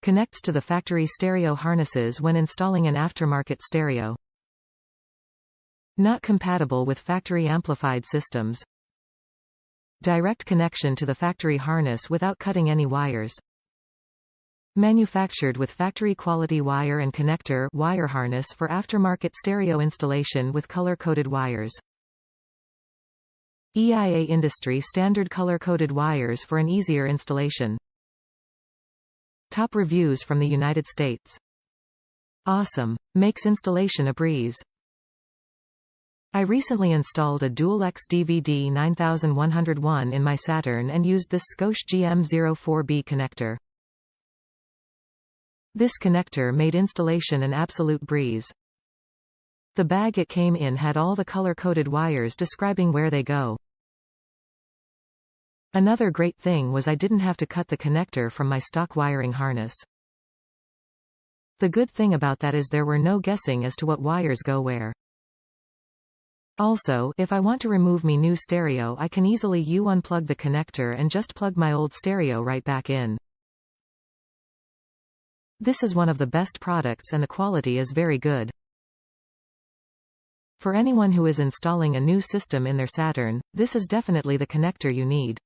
Connects to the factory stereo harnesses when installing an aftermarket stereo. Not compatible with factory amplified systems. Direct connection to the factory harness without cutting any wires. Manufactured with factory quality wire and connector wire harness for aftermarket stereo installation with color-coded wires. EIA industry standard color-coded wires for an easier installation. Top reviews from the United States. Awesome. Makes installation a breeze. I recently installed a Dual XDVD9101 in my Saturn and used this Scosche GM04B connector. This connector made installation an absolute breeze. The bag it came in had all the color-coded wires describing where they go. Another great thing was I didn't have to cut the connector from my stock wiring harness. The good thing about that is there were no guessing as to what wires go where. Also, if I want to remove me new stereo, I can easily unplug the connector and just plug my old stereo right back in. This is one of the best products and the quality is very good. For anyone who is installing a new system in their Saturn, this is definitely the connector you need.